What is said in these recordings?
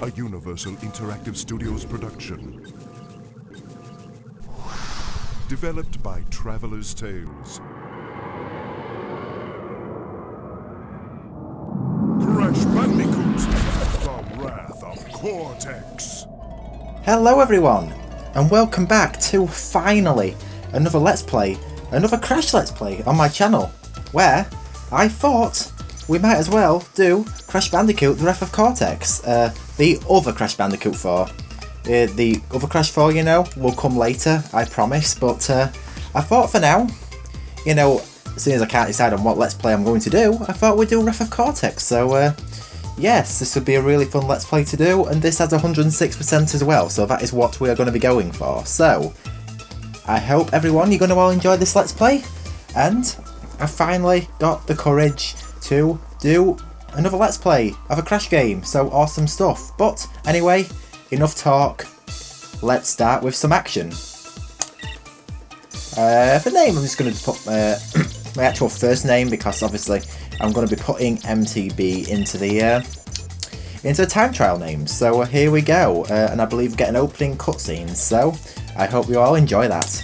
a Universal Interactive Studios production. Developed by Traveler's Tales. Crash Bandicoot, the Wrath of Cortex. Hello everyone, and welcome back to, finally, another Let's Play, another Crash Let's Play on my channel, where I thought we might as well do Crash Bandicoot, the Wrath of Cortex, the other Crash Bandicoot 4. The other Crash 4, you know, will come later, I promise, but I thought for now, you know, seeing as I can't decide on what Let's Play I'm going to do, I thought we'd do Wrath of Cortex, so yes, this would be a really fun Let's Play to do, and this has 106% as well, so that is what we are going to be going for. So, I hope everyone, you're going to all enjoy this Let's Play, and I finally got the courage to do another Let's Play of a Crash game, so awesome stuff. But anyway, enough talk, let's start with some action. For name, I'm just going to put my actual first name, because obviously I'm going to be putting MTB into the time trial names. So here we go, and I believe we get an opening cutscene, so I hope you all enjoy that.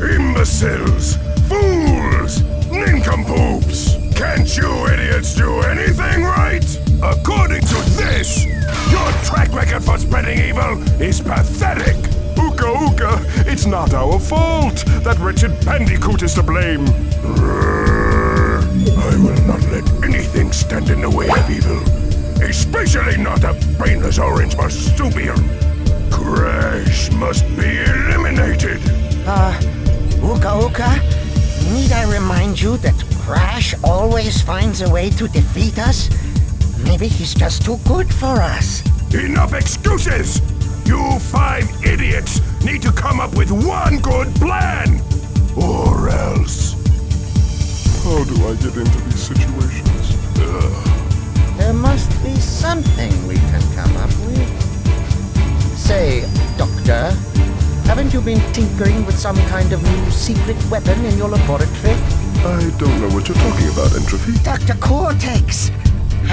Imbeciles! Fools! Nincompoops! Can't you idiots do anything right? According to this, your track record for spreading evil is pathetic! Ooka ooka, it's not our fault! That wretched Bandicoot is to blame! I will not let anything stand in the way of evil, especially not a brainless orange marsupial! Crash must be eliminated! Ooka Ooka, need I remind you that Crash always finds a way to defeat us? Maybe he's just too good for us. Enough excuses! You 5 idiots need to come up with one good plan! Or else... How do I get into these situations? There must be something we can come up with. Say, Doctor, haven't you been tinkering with some kind of new secret weapon in your laboratory? I don't know what you're talking about, Entropy. Dr. Cortex!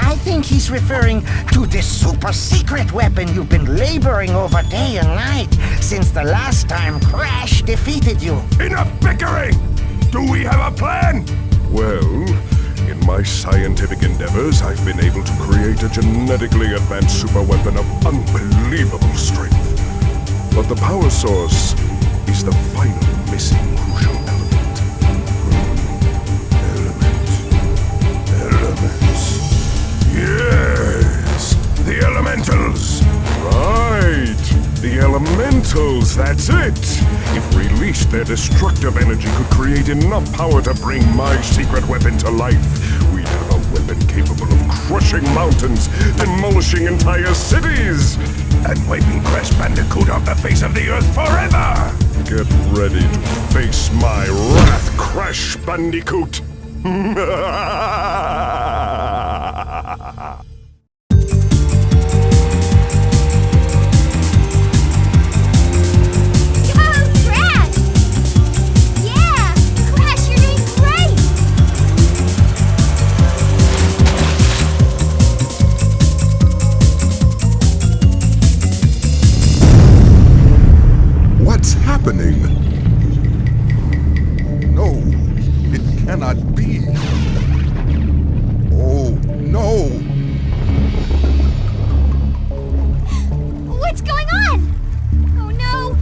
I think he's referring to this super secret weapon you've been laboring over day and night since the last time Crash defeated you. Enough bickering! Do we have a plan? Well, in my scientific endeavors, I've been able to create a genetically advanced super weapon of unbelievable strength. But the power source is the final missing crucial element. Elements. Yes, the elementals. Right, the elementals, that's it. If released, their destructive energy could create enough power to bring my secret weapon to life. We'd have a weapon capable of crushing mountains, demolishing entire cities, and wiping Crash Bandicoot off the face of the earth forever! Get ready to face my wrath, Crash Bandicoot! What's happening? No, it cannot be. Oh, no! What's going on? Oh no!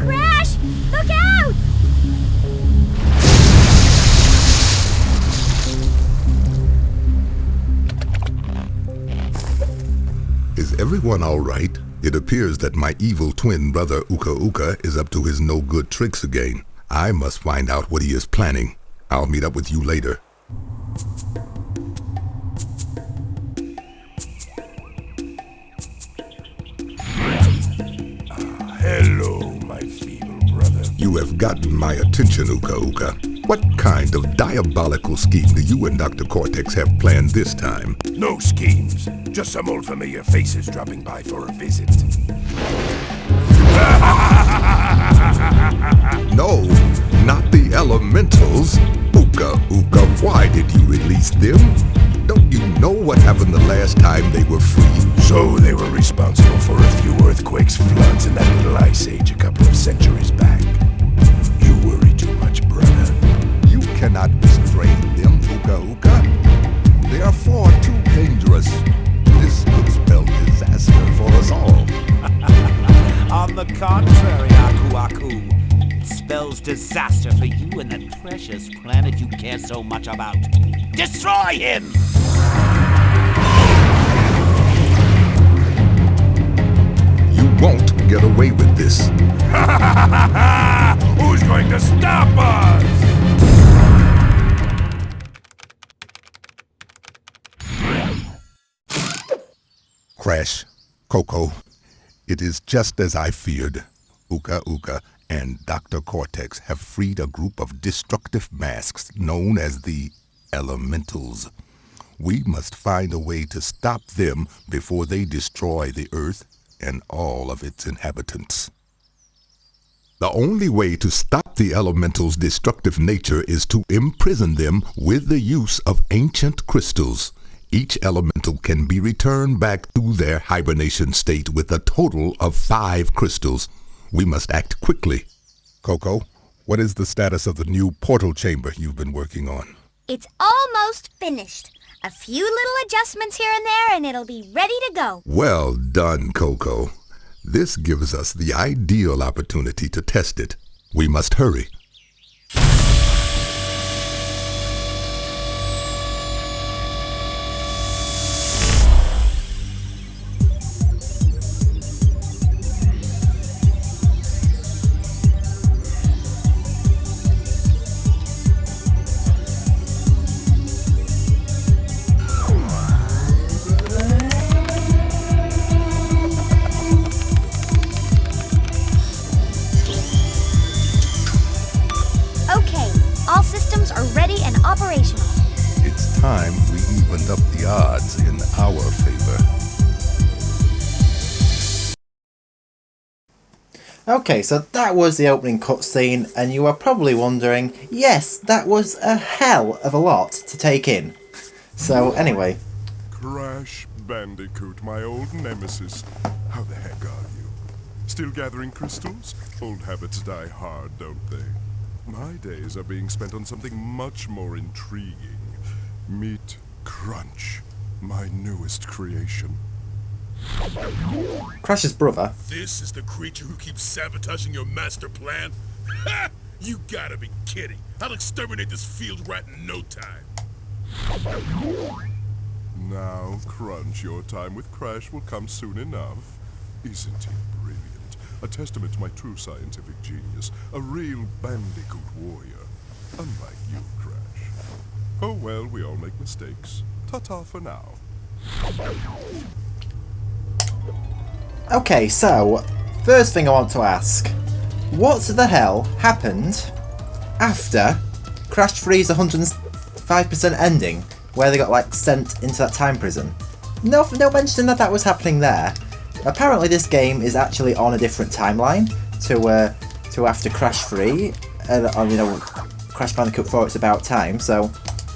Crash! Look out! Is everyone all right? It appears that my evil twin brother Ooka Ooka is up to his no-good tricks again. I must find out what he is planning. I'll meet up with you later. Hello, my feeble brother. You have gotten my attention, Ooka Ooka. What kind of diabolical scheme do you and Dr. Cortex have planned this time? No schemes, just some old familiar faces dropping by for a visit. No, not the elementals. Uka, why did you release them? Don't you know what happened the last time they were free? So they were responsible for a few earthquakes, floods, and that little ice age a couple of centuries back. You worry too much, brother. You cannot restrain them, Uka. They are far too dangerous. This could spell disaster for us all. On the contrary, Aku. It spells disaster for you and that precious planet you care so much about. Destroy him! You won't get away with this. Who's going to stop us? Crash, Coco, it is just as I feared. Uka and Dr. Cortex have freed a group of destructive masks known as the Elementals. We must find a way to stop them before they destroy the Earth and all of its inhabitants. The only way to stop the Elementals' destructive nature is to imprison them with the use of ancient crystals. Each elemental can be returned back to their hibernation state with a total of 5 crystals. We must act quickly. Coco, what is the status of the new portal chamber you've been working on? It's almost finished. A few little adjustments here and there, and it'll be ready to go. Well done, Coco. This gives us the ideal opportunity to test it. We must hurry. Operational. It's time we evened up the odds in our favor. Okay, so that was the opening cutscene, and you are probably wondering, yes, that was a hell of a lot to take in. So anyway. Crash Bandicoot, my old nemesis. How the heck are you? Still gathering crystals? Old habits die hard, don't they? My days are being spent on something much more intriguing. Meet Crunch, my newest creation. Crash's brother. This is the creature who keeps sabotaging your master plan? Ha! You gotta be kidding. I'll exterminate this field rat in no time. Now, Crunch, your time with Crash will come soon enough. Isn't he brilliant? A testament to my true scientific genius. A real Bandicoot warrior. Unlike you, Crash. Oh well, we all make mistakes. Ta-ta for now. Okay, so, first thing I want to ask. What the hell happened after Crash 3's 105% ending, where they got, like, sent into that time prison? No mention that was happening there. Apparently this game is actually on a different timeline to after Crash 3, and Crash Bandicoot 4 It's About Time, so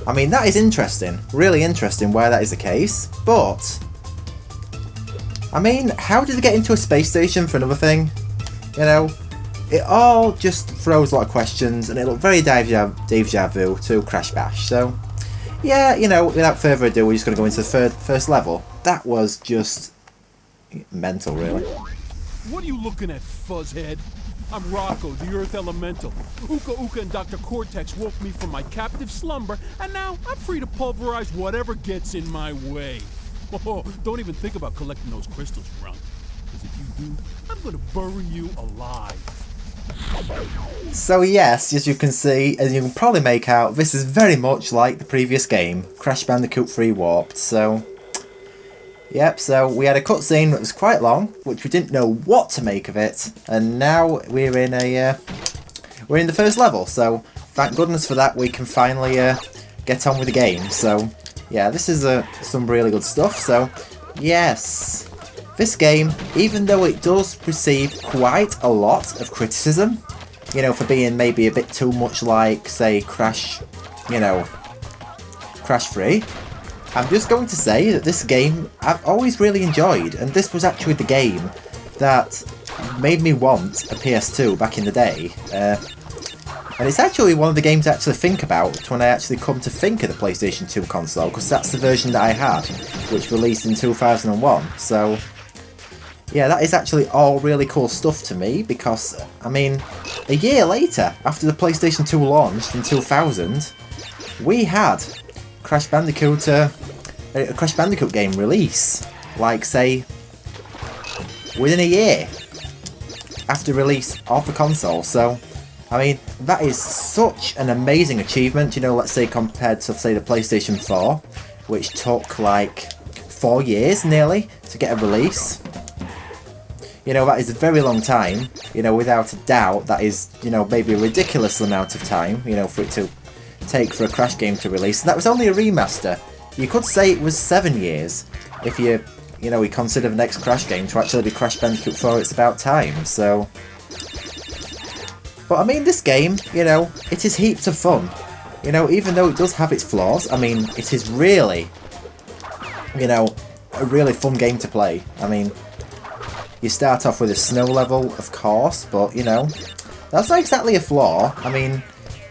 I mean that is interesting, really interesting why that is the case, but I mean, how did they get into a space station for another thing? You know, it all just throws a lot of questions, and it looked very deja vu to Crash Bash, so yeah, you know, without further ado, we're just going to go into the first level. That was just mental, really. What are you looking at, fuzzhead? I'm Rocco, the Earth Elemental. Uka and Dr. Cortex woke me from my captive slumber, and now I'm free to pulverize whatever gets in my way. Oh, don't even think about collecting those crystals, Runk. Because if you do, I'm gonna bury you alive. So yes, as you can see, as you can probably make out, this is very much like the previous game, Crash Bandicoot 3 Warped, so yep, so we had a cutscene that was quite long, which we didn't know what to make of it, and now we're in a we're in the first level, so thank goodness for that. We can finally get on with the game. So yeah, this is some really good stuff. So yes, this game, even though it does receive quite a lot of criticism, you know, for being maybe a bit too much like, say, Crash, you know, Crash 3, I'm just going to say that this game I've always really enjoyed, and this was actually the game that made me want a PS2 back in the day. And it's actually one of the games I actually think about when I actually come to think of the PlayStation 2 console, because that's the version that I had, which released in 2001. So yeah, that is actually all really cool stuff to me, because, I mean, a year later, after the PlayStation 2 launched in 2000, we had Crash Bandicoot, a Crash Bandicoot game release, like, say, within a year after release of the console. So, I mean, that is such an amazing achievement, you know, let's say compared to, say, the PlayStation 4, which took, like, 4 years, nearly, to get a release. You know, that is a very long time. You know, without a doubt, that is, you know, maybe a ridiculous amount of time, you know, for it to take for a Crash game to release. And that was only a remaster. You could say it was 7 years if you know, we consider the next Crash game to actually be Crash Bandicoot 4, It's About Time, so. But I mean, this game, you know, it is heaps of fun. You know, even though it does have its flaws, I mean, it is really, you know, a really fun game to play. I mean, you start off with a snow level, of course, but, you know, that's not exactly a flaw. I mean,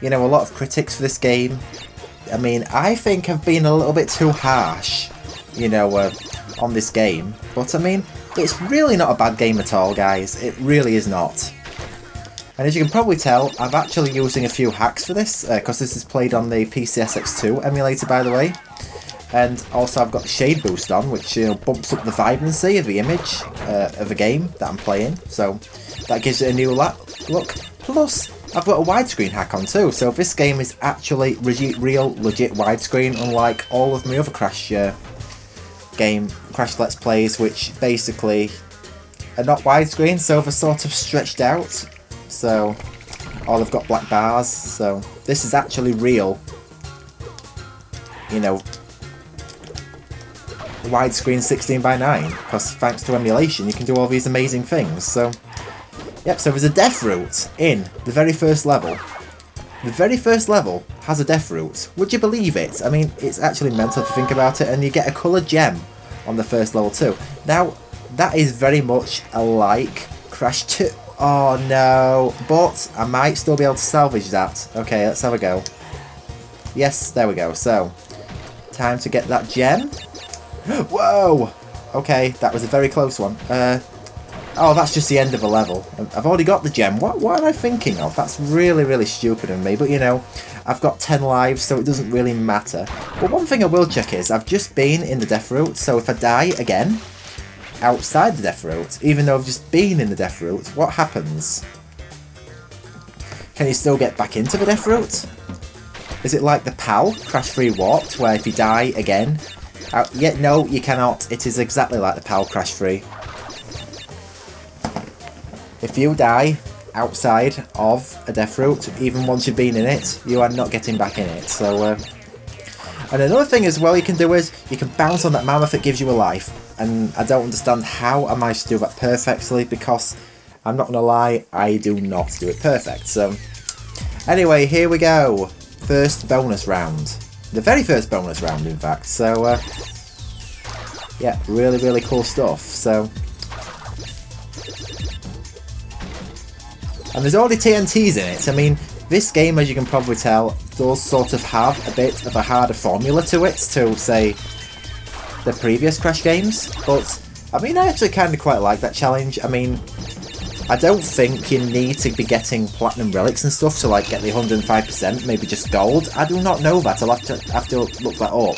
you know, a lot of critics for this game, I mean, I think have been a little bit too harsh, you know, on this game. But, I mean, it's really not a bad game at all, guys. It really is not. And as you can probably tell, I'm actually using a few hacks for this, because this is played on the PCSX2 emulator, by the way. And also I've got Shade Boost on, which, you know, bumps up the vibrancy of the image of the game that I'm playing. So that gives it a new look. Plus, I've got a widescreen hack on too. So this game is actually real, legit widescreen, unlike all of my other Crash Crash Let's Plays, which basically are not widescreen, so they're sort of stretched out. So, or they've got black bars. So this is actually real, you know, widescreen 16:9, because thanks to emulation you can do all these amazing things. So yep, so there's a death route in the very first level. The very first level has a death route. Would you believe it? I mean, it's actually mental if you think about it, and you get a coloured gem on the first level too. Now, that is very much like Crash 2. Oh no, but I might still be able to salvage that. Okay, let's have a go. Yes, there we go. So, time to get that gem. Whoa! Okay, that was a very close one. Oh, that's just the end of a level. I've already got the gem. What am I thinking of? That's really, really stupid of me. But, you know, I've got 10 lives, so it doesn't really matter. But one thing I will check is, I've just been in the death route, so if I die again, outside the death route, even though I've just been in the death route, what happens? Can you still get back into the death route? Is it like the PAL, Crash 3 Warped, where if you die again... yeah, no, you cannot. It is exactly like the PAL Crash 3. If you die outside of a death route, even once you've been in it, you are not getting back in it. So, and another thing as well you can do is, you can bounce on that mammoth, it gives you a life. And I don't understand how I managed to do that perfectly, because, I'm not going to lie, I do not do it perfect. So, anyway, here we go. First bonus round. The very first bonus round, in fact. So, yeah, really, really cool stuff. So, and there's already TNTs in it. I mean, this game, as you can probably tell, does sort of have a bit of a harder formula to it to, say, the previous Crash games. But, I mean, I actually kind of quite like that challenge. I mean, I don't think you need to be getting platinum relics and stuff to, like, get the 105%, maybe just gold. I do not know that. I'll have to look that up.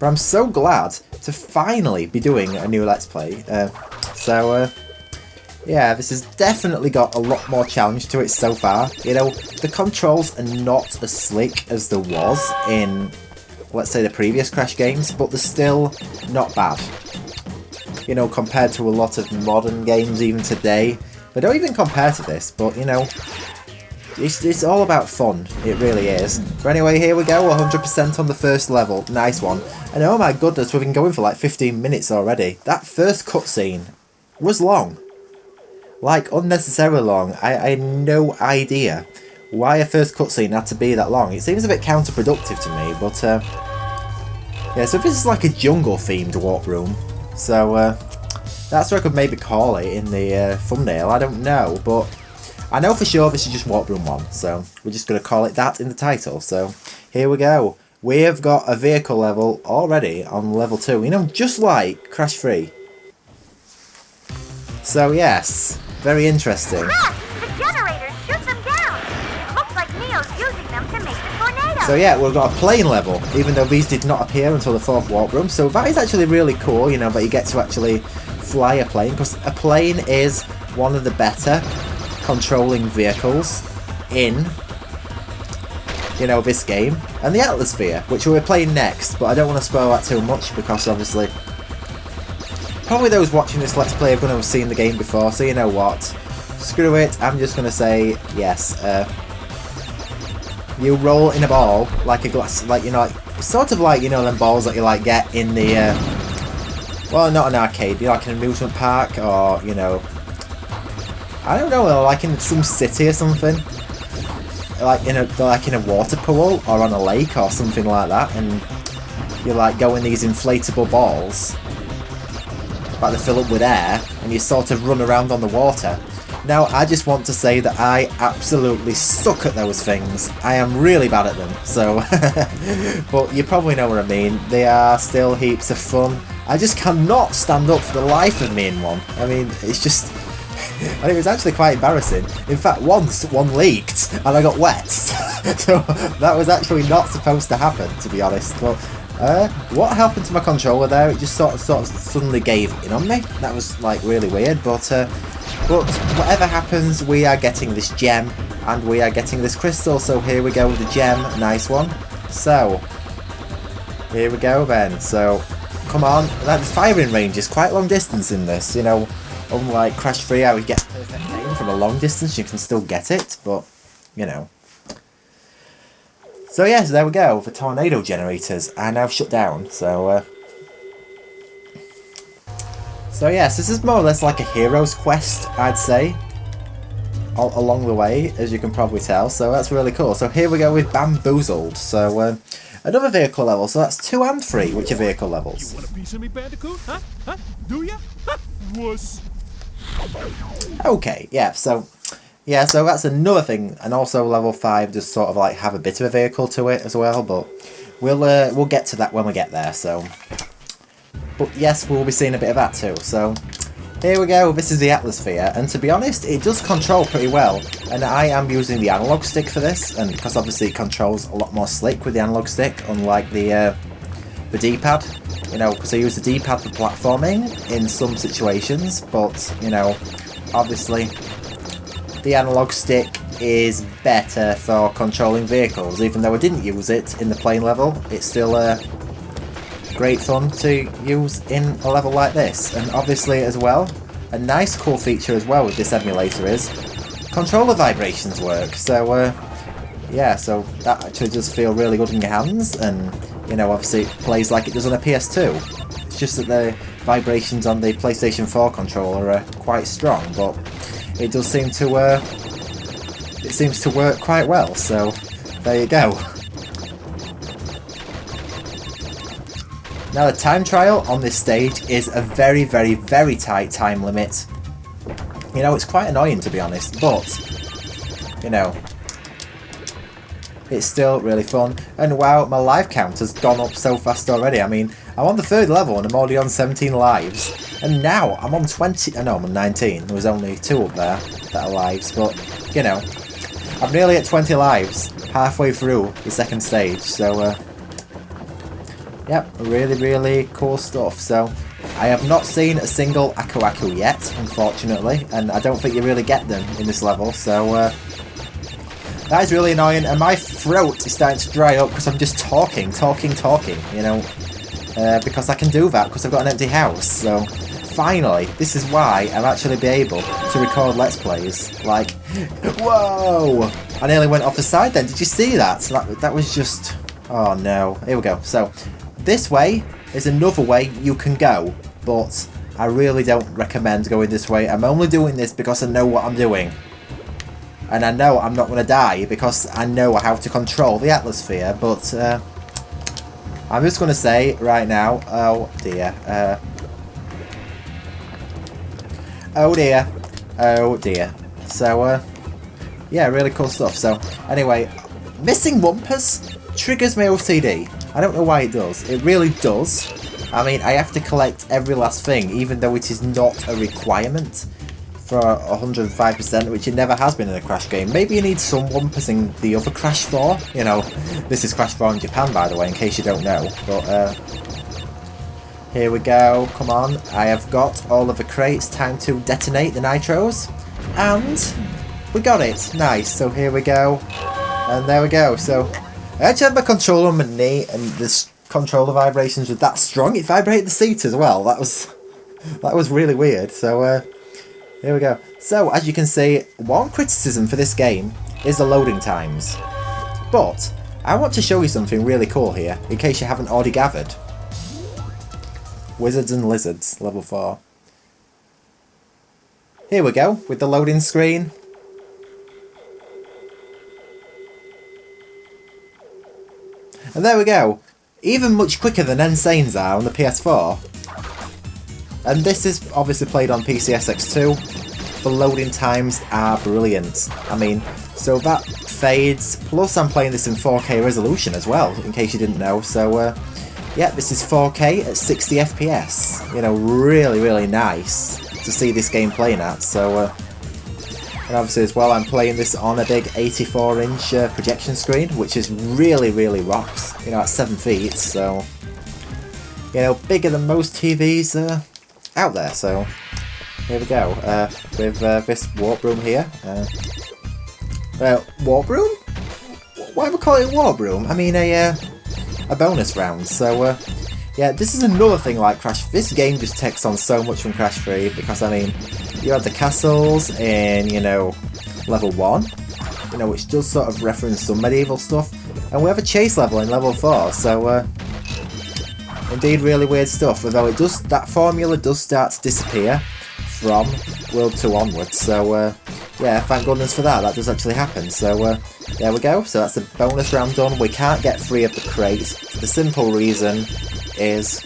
But I'm so glad to finally be doing a new Let's Play. Yeah, this has definitely got a lot more challenge to it so far. You know, the controls are not as slick as there was in, let's say, the previous Crash games, but they're still not bad. you know, compared to a lot of modern games even today. They don't even compare to this, but, you know, it's all about fun. It really is. But anyway, here we go, 100% on the first level. Nice one. And oh my goodness, we've been going for like 15 minutes already. That first cutscene was long. Like, unnecessarily long. I had no idea why a first cutscene had to be that long. It seems a bit counterproductive to me, but yeah, so this is like a jungle-themed warp room. So that's what I could maybe call it in the thumbnail. I don't know, but I know for sure this is just warp room 1, so we're just going to call it that in the title. So here we go. We have got a vehicle level already on level 2, you know, just like Crash 3. So yes, very interesting. The generators shoot them down. It looks like Neo's using them to make the tornado. So yeah, we've got a plane level, even though these did not appear until the 4th warp room. So that is actually really cool, you know, that you get to actually fly a plane, because a plane is one of the better controlling vehicles in, you know, this game. And the Atmosphere, which we're playing next, but I don't want to spoil that too much, because obviously probably those watching this Let's Play are going to have seen the game before, so you know what, screw it, I'm just going to say yes. You roll in a ball like a glass, like, you know, like, sort of like, you know, them balls that you like get in the well, not an arcade, you know, like an amusement park, or, you know, I don't know, like in some city or something, like in a water pool or on a lake or something like that, and you like go in these inflatable balls, like they fill up with air, and you sort of run around on the water. Now, I just want to say that I absolutely suck at those things. I am really bad at them, so but you probably know what I mean. They are still heaps of fun. I just cannot stand up for the life of me in one. I mean, it's just, and it was actually quite embarrassing. In fact, once one leaked and I got wet, so that was actually not supposed to happen, to be honest. But what happened to my controller there? It just sort of suddenly gave in on me. That was like really weird. But whatever happens, we are getting this gem and we are getting this crystal. So here we go with the gem. Nice one. So here we go then. So come on. Like, the firing range is quite long distance in this. You know, unlike Crash 3, how you get perfect aim from a long distance, you can still get it. But you know. So yes, there we go. The tornado generators are now shut down. So yes, this is more or less like a hero's quest, I'd say, all along the way, as you can probably tell. So that's really cool. So here we go with Bamboozled. So another vehicle level. So that's 2 and 3, which are vehicle levels. You want a piece of me, Bandicoot? Huh? Huh? Do ya? Wuss. Okay, yeah. So that's another thing, and also level 5 does sort of like have a bit of a vehicle to it as well. But we'll get to that when we get there. So. But yes, we'll be seeing a bit of that too. So here we go, this is the Atmosphere, and to be honest, it does control pretty well. And I am using the analog stick for this, and because obviously it controls a lot more slick with the analog stick, unlike the D-pad. You know, because I use the D-pad for platforming in some situations, but you know, obviously the analog stick is better for controlling vehicles. Even though I didn't use it in the plane level, it's still great fun to use in a level like this. And obviously as well, a nice cool feature as well with this emulator is controller vibrations work. So yeah, so that actually does feel really good in your hands, and you know, obviously it plays like it does on a PS2. It's just that the vibrations on the PlayStation 4 controller are quite strong, but it does seem to work quite well. So there you go. Now the time trial on this stage is a very, very, very tight time limit. You know, it's quite annoying to be honest, but, you know, it's still really fun. And wow, my life count has gone up so fast already. I mean, I'm on the 3rd level and I'm already on 17 lives. And now I'm on 20, no, I'm on 19. There was only 2 up there that are lives, but, you know, I'm nearly at 20 lives, halfway through the 2nd stage, so, yep, really, really cool stuff. So, I have not seen a single Aku Aku yet, unfortunately, and I don't think you really get them in this level, so that is really annoying, and my throat is starting to dry up because I'm just talking, you know, because I can do that because I've got an empty house. So, finally, this is why I'll actually be able to record Let's Plays. Like, whoa! I nearly went off the side then, did you see that? That was just... Oh no, here we go. So, this way is another way you can go, but I really don't recommend going this way. I'm only doing this because I know what I'm doing. And I know I'm not going to die because I know how to control the atmosphere, but I'm just going to say right now, oh dear, oh dear, oh dear. So, yeah, really cool stuff. So, anyway, missing Wumpers triggers my OCD. I don't know why it does. It really does. I mean, I have to collect every last thing, even though it is not a requirement for 105%, which it never has been in a Crash game. Maybe you need some Wumpers in the other Crash 4. You know, this is Crash 4 in Japan, by the way, in case you don't know. But, here we go. Come on. I have got all of the crates. Time to detonate the nitros. And we got it. Nice. So here we go. And there we go. So I actually had my controller on my knee, and this controller vibrations were that strong. It vibrated the seat as well. That was really weird. So, here we go. So, as you can see, one criticism for this game is the loading times. But, I want to show you something really cool here, in case you haven't already gathered. Wizards and Lizards, level 4. Here we go, with the loading screen. And there we go. Even much quicker than Insanes are on the PS4. And this is obviously played on PCSX2. The loading times are brilliant. I mean, so that fades, plus I'm playing this in 4K resolution as well, in case you didn't know. So, yeah, this is 4K at 60 FPS. You know, really, really nice to see this game playing at. So, and obviously as well, I'm playing this on a big 84-inch projection screen, which is really, really rocks. You know, at 7 feet, so, you know, bigger than most TVs out there. So, here we go, with this warp room here. Warp room? Why am I calling it warp room? I mean a bonus round. So, yeah, this is another thing like Crash. This game just takes on so much from Crash 3, because, I mean, you have the castles in, you know, level 1, you know, which does sort of reference some medieval stuff, and we have a chase level in level 4, so, indeed really weird stuff, although that formula does start to disappear from World 2 onwards, so, yeah, thank goodness for that does actually happen. So, there we go, so that's the bonus round done. We can't get 3 of the crates, for the simple reason is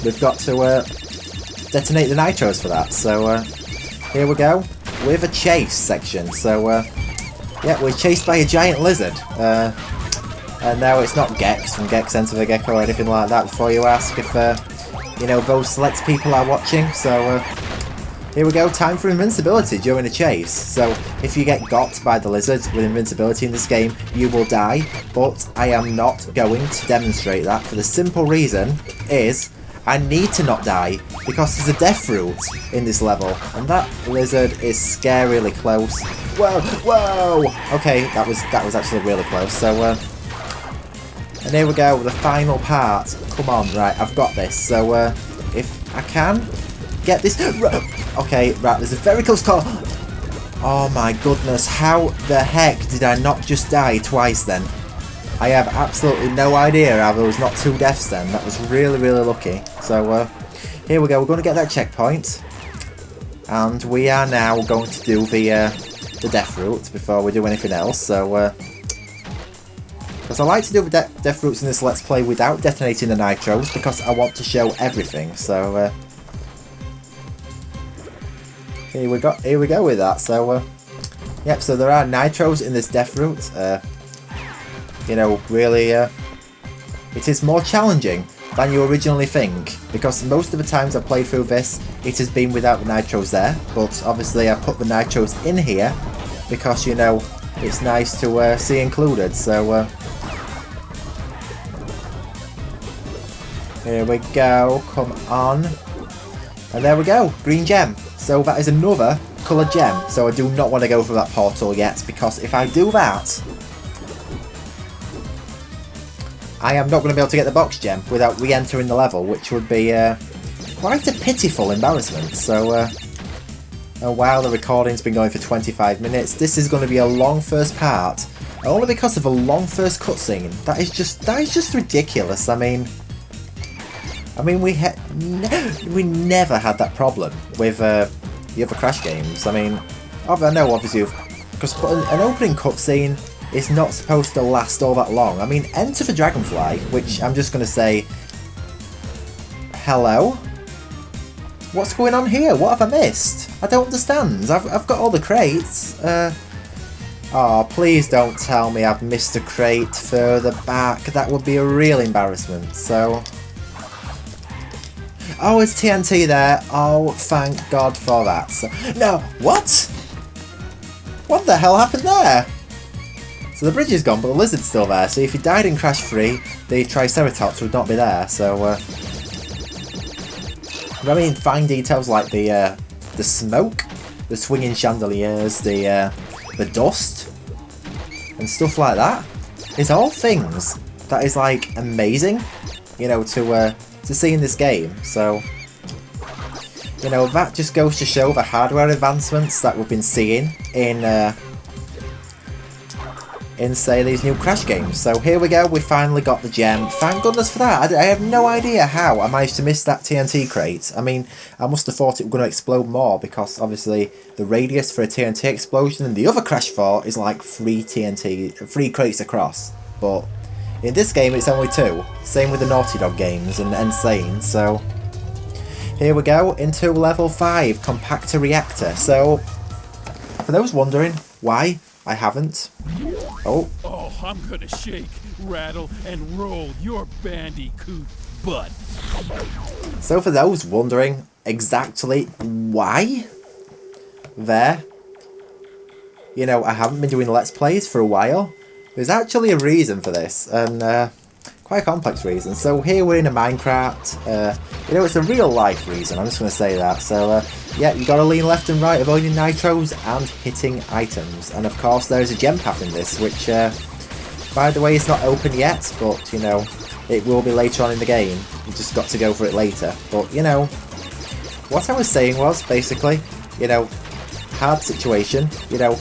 we've got to, detonate the nitros for that. So, here we go, with a chase section. So, yeah, we're chased by a giant lizard. And now it's not Gex from Gex Enter the Gecko or anything like that, before you ask if, you know, those select people are watching. So, here we go, time for invincibility during a chase. So, if you get got by the lizard with invincibility in this game, you will die, but I am not going to demonstrate that, for the simple reason is I need to not die, because there's a death route in this level, and that lizard is scarily close. Whoa, whoa! Okay, that was actually really close. So, and here we go, the final part. Come on, right, I've got this. So, if I can get this. Okay, right, there's a very close call. Oh my goodness, how the heck did I not just die twice then? I have absolutely no idea how there was not 2 deaths then. That was really, really lucky. So, here we go, we're going to get that checkpoint. And we are now going to do the death route before we do anything else. So, because I like to do the death routes in this Let's Play without detonating the nitros, because I want to show everything. So, here we go with that. So, yep, so there are nitros in this death route. You know, really, it is more challenging than you originally think, because most of the times I've played through this, it has been without the nitros there, but obviously I put the nitros in here, because, you know, it's nice to see included. So, here we go, come on, and there we go, green gem. So that is another coloured gem, so I do not want to go through that portal yet, because if I do that, I am not going to be able to get the box gem without re-entering the level, which would be quite a pitiful embarrassment. So, while the recording's been going for 25 minutes, this is going to be a long first part, only because of a long first cutscene. That is just ridiculous. I mean, we never had that problem with the other Crash games. I mean, I know obviously, because an opening cutscene is not supposed to last all that long. I mean, Enter the Dragonfly, which I'm just going to say, hello? What's going on here? What have I missed? I don't understand. I've got all the crates. Oh, please don't tell me I've missed a crate further back. That would be a real embarrassment. So, oh, it's TNT there. Oh, thank God for that. So, no, what? What the hell happened there? So the bridge is gone, but the lizard's still there. So if you died in Crash 3, the Triceratops would not be there. So, I mean, fine details like the smoke, the swinging chandeliers, the dust, and stuff like that. It's all things that is like amazing, you know, to see in this game. So, you know, that just goes to show the hardware advancements that we've been seeing in say these new Crash games. So here we go, we finally got the gem. Thank goodness for that. I have no idea how I managed to miss that TNT crate. I mean, I must have thought it was going to explode more, because obviously the radius for a TNT explosion in the other Crash 4 is like 3 crates across. But in this game it's only 2. Same with the Naughty Dog games and Insane. So here we go into level 5, Compactor Reactor. So for those wondering why I haven't. Oh, I'm gonna shake, rattle, and roll your Bandicoot butt. So for those wondering exactly why, you know, I haven't been doing Let's Plays for a while. There's actually a reason for this, and quite a complex reason. So here we're in a Minecraft. You know, it's a real life reason, I'm just going to say that. So yeah, you got to lean left and right, avoiding nitros and hitting items. And of course there's a gem path in this, which by the way is not open yet, but you know, it will be later on in the game. You just got to go for it later. But you know, what I was saying was basically, you know, hard situation, you know,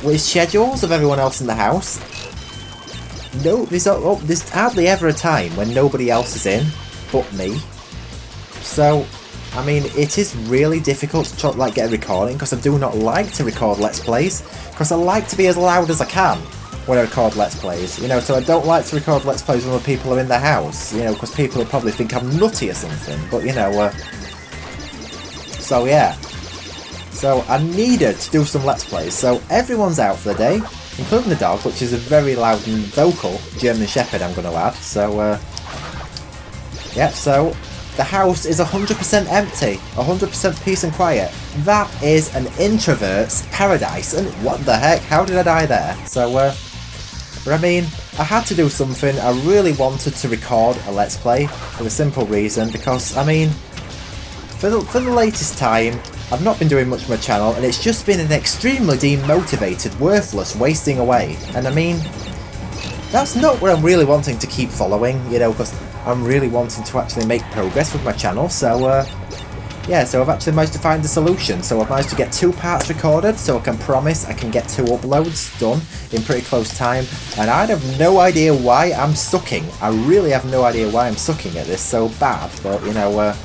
with schedules of everyone else in the house. No, there's hardly ever a time when nobody else is in but me. So, I mean, it is really difficult to like get a recording, because I do not like to record Let's Plays, because I like to be as loud as I can when I record Let's Plays, you know, so I don't like to record Let's Plays when other people are in the house, you know, because people will probably think I'm nutty or something, but you know, so yeah. So I needed to do some Let's Plays, so everyone's out for the day, including the dog, which is a very loud and vocal German Shepherd, I'm going to add. So, yeah, so the house is 100% empty, 100% peace and quiet. That is an introvert's paradise, and what the heck, how did I die there? So, but I mean, I had to do something. I really wanted to record a Let's Play for the simple reason, because, I mean, for the latest time, I've not been doing much of my channel, and it's just been an extremely demotivated, worthless wasting away. And I mean, that's not where I'm really wanting to keep following, you know, because I'm really wanting to actually make progress with my channel. So, yeah, so I've actually managed to find a solution. So I've managed to get 2 parts recorded, so I can promise I can get 2 uploads done in pretty close time. And I have no idea why I'm sucking. I really have no idea why I'm sucking at this so bad, but, you know,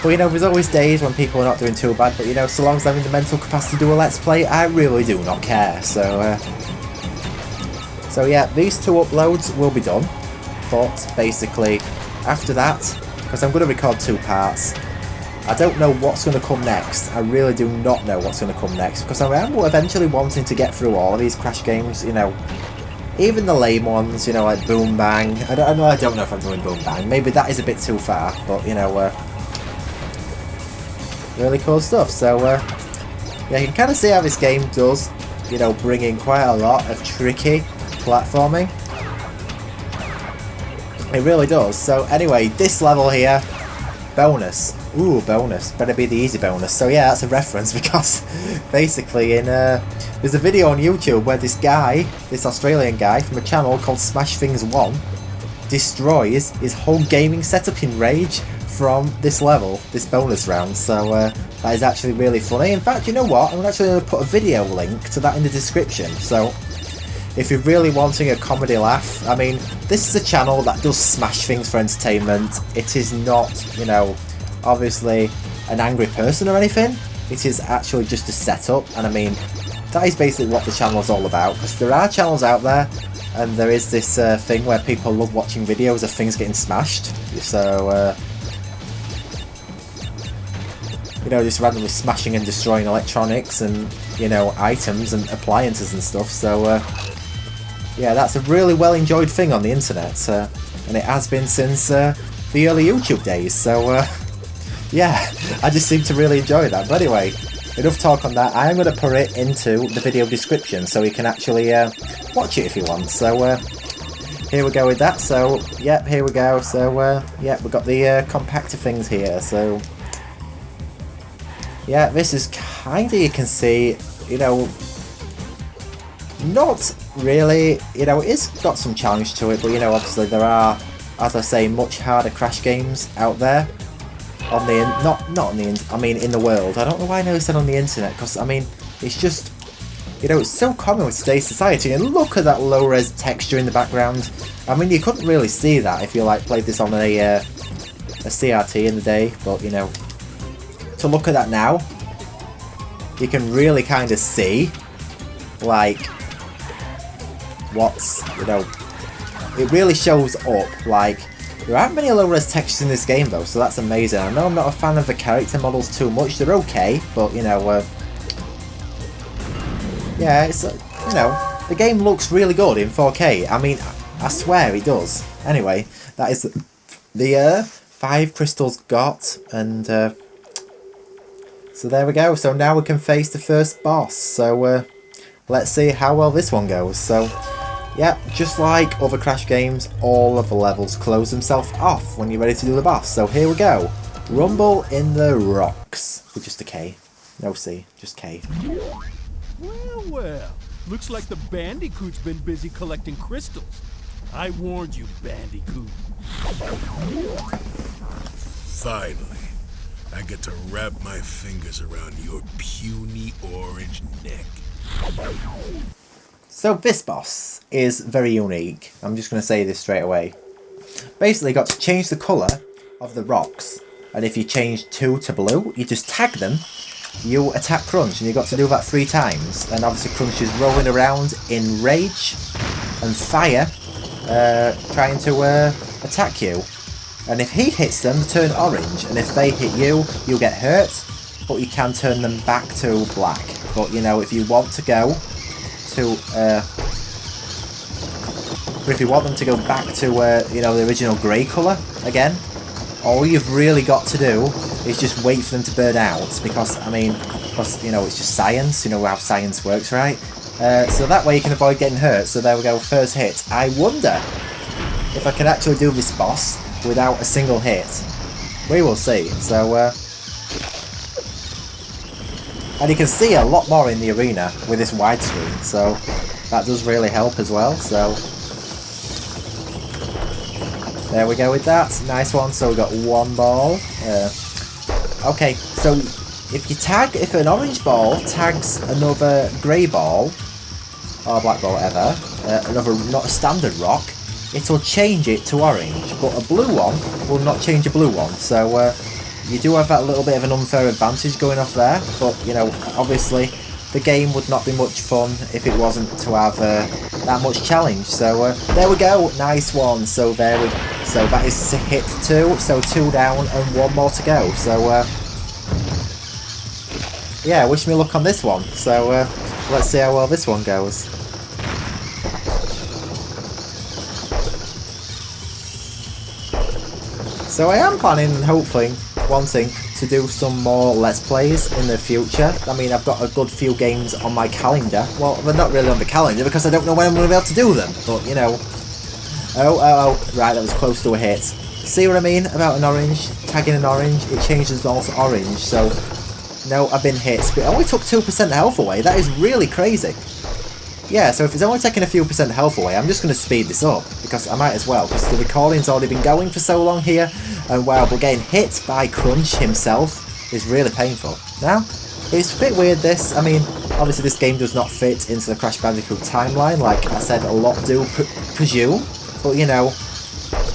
but you know, there's always days when people are not doing too bad, but you know, so long as I'm in the mental capacity to do a Let's Play, I really do not care. So, so yeah, these 2 uploads will be done, but basically, after that, because I'm going to record 2 parts, I don't know what's going to come next. I really do not know what's going to come next, because I am eventually wanting to get through all of these Crash games, you know, even the lame ones, you know, like Boom Bang. I don't know if I'm doing Boom Bang, maybe that is a bit too far, but you know, really cool stuff. So yeah, you can kind of see how this game does, you know, bring in quite a lot of tricky platforming. It really does. So anyway, this level here, bonus. Ooh, bonus. Better be the easy bonus. So yeah, that's a reference because basically there's a video on YouTube where this Australian guy from a channel called Smash Things 1 destroys his whole gaming setup in Rage from this level, this bonus round. So that is actually really funny. In fact, you know what? I'm actually going to put a video link to that in the description. So if you're really wanting a comedy laugh, I mean, this is a channel that does Smash Things for entertainment. It is not, you know, obviously an angry person or anything. It is actually just a setup, and I mean, that is basically what the channel is all about, because there are channels out there, and there is this thing where people love watching videos of things getting smashed. So, you know, just randomly smashing and destroying electronics and, you know, items and appliances and stuff. So, yeah, that's a really well enjoyed thing on the internet, and it has been since the early YouTube days. So, yeah, I just seem to really enjoy that. But anyway, enough talk on that. I am going to put it into the video description so you can actually watch it if you want. So, here we go with that. So, yep, here we go. So, yeah, we've got the compactor things here. So, yeah, this is kind of, you can see, you know, not really, you know, it's got some challenge to it, but, you know, obviously there are, as I say, much harder Crash games out there on the, not on the, I mean, in the world. I don't know why I never said on the internet, because, I mean, it's just, you know, it's so common with today's society, and look at that low-res texture in the background. I mean, you couldn't really see that if you, like, played this on a CRT in the day, but, you know, to look at that now, you can really kind of see, like, what's, you know, it really shows up. Like, there aren't many low-res textures in this game though, so that's amazing. I know I'm not a fan of the character models too much, they're okay, but, you know, yeah, it's, you know, the game looks really good in 4K. I mean, I swear it does. Anyway, that is the 5 crystals got, and so there we go. So now we can face the first boss. So let's see how well this one goes. So yeah, just like other Crash games, all of the levels close themselves off when you're ready to do the boss. So here we go. Rumble in the Roks. With just a K. No C, just K. Well, well. Looks like the Bandicoot's been busy collecting crystals. I warned you, Bandicoot. Finally, I get to wrap my fingers around your puny orange neck. So this boss is very unique. I'm just going to say this straight away. Basically, you got to change the colour of the Roks, and if you change 2 to blue, you just tag them, you attack Crunch, and you got to do that 3 times. And obviously Crunch is rolling around in rage and fire, trying to attack you. And if he hits them, they turn orange, and if they hit you, you'll get hurt, but you can turn them back to black. But, you know, if you want to go to, if you want them to go back to, you know, the original grey colour again, all you've really got to do is just wait for them to burn out, because, I mean, because, you know, it's just science, you know how science works, right? So that way you can avoid getting hurt. So there we go, first hit. I wonder if I can actually do this boss without a single hit. We will see. So, and you can see a lot more in the arena with this widescreen, so that does really help as well. So there we go with that. Nice one. So we got 1 ball. Okay, so if an orange ball tags another grey ball or black ball, whatever, not a standard rock, it'll change it to orange, but a blue one will not change a blue one. So you do have that little bit of an unfair advantage going off there, but, you know, obviously the game would not be much fun if it wasn't to have that much challenge. So there we go, nice one. So so that is hit 2, so 2 down and 1 more to go. So yeah, wish me luck on this one. So let's see how well this one goes. So I am planning and hoping, wanting to do some more Let's Plays in the future. I mean, I've got a good few games on my calendar. Well, they're not really on the calendar because I don't know when I'm going to be able to do them. But, you know. Oh, right, that was close to a hit. See what I mean about an orange? Tagging an orange, it changes all to orange, so no, I've been hit. But it only took 2% health away, that is really crazy. Yeah, so if it's only taking a few percent health away, I'm just going to speed this up, because I might as well, because the recording's already been going for so long here, and wow, but getting hit by Crunch himself is really painful. Now, it's a bit weird this, I mean, obviously this game does not fit into the Crash Bandicoot timeline, like I said, a lot do presume, but you know,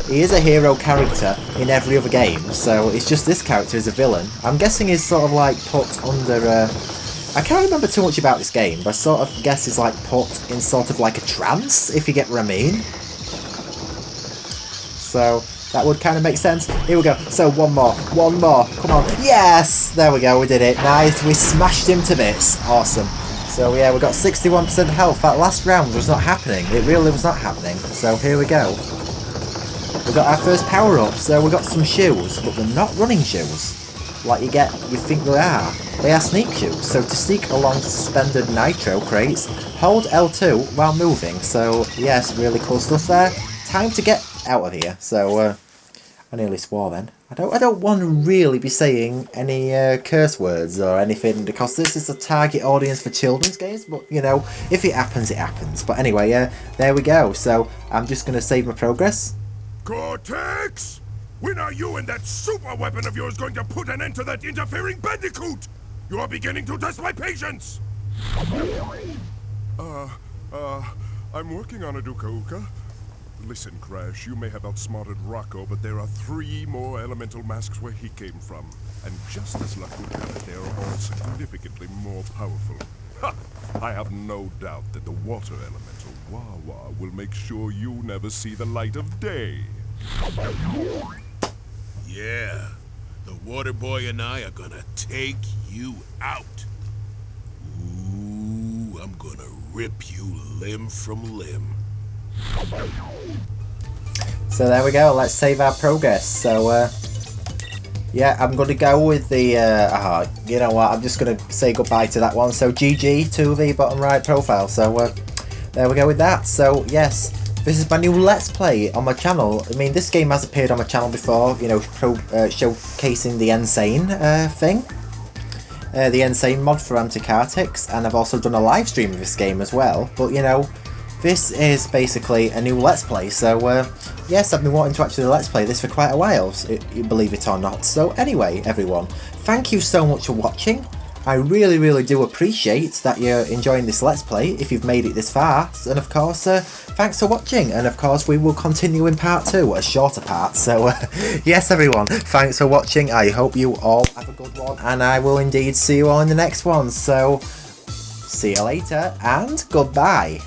he is a hero character in every other game, so it's just this character is a villain. I'm guessing he's sort of like put under, I can't remember too much about this game, but I sort of guess he's like put in sort of like a trance, if you get what I mean. So, that would kind of make sense. Here we go. So, one more, come on. Yes! There we go, we did it. Nice, we smashed him to bits. Awesome. So yeah, we got 61% health. That last round was not happening. It really was not happening. So here we go. We got our first power-up, so we got some shoes, but they're not running shoes. Like you think they are. They are sneak shoes, so to sneak along suspended nitro crates, hold L2 while moving, so yes, really cool stuff there. Time to get out of here, so I nearly swore then. I don't want to really be saying any curse words or anything, because this is a target audience for children's games, but you know, if it happens, it happens. But anyway, there we go, so I'm just going to save my progress. Cortex! When are you and that super weapon of yours going to put an end to that interfering Bandicoot? You are beginning to test my patience! I'm working on it, Uka Uka. Listen, Crash, you may have outsmarted Rocco, but there are 3 more elemental masks where he came from. And just as luck would have it, they are all significantly more powerful. Ha! I have no doubt that the water elemental, Wawa, will make sure you never see the light of day. Yeah, the water boy and I are gonna take you out. Ooh, I'm gonna rip you limb from limb. So there we go, let's save our progress. So yeah, I'm going to go with the, you know what, I'm just going to say goodbye to that one. So GG to the bottom right profile. So there we go with that. So yes, this is my new Let's Play on my channel. I mean, this game has appeared on my channel before, you know, showcasing the Insane thing. The Insane mod for Antics, and I've also done a live stream of this game as well. But you know, this is basically a new Let's Play, so yes, I've been wanting to actually Let's Play this for quite a while, believe it or not. So anyway, everyone, thank you so much for watching. I really do appreciate that you're enjoying this Let's Play, if you've made it this far, and of course, thanks for watching, and of course we will continue in part 2, a shorter part. So yes everyone, thanks for watching, I hope you all have a good one, and I will indeed see you all in the next one. So see you later, and goodbye.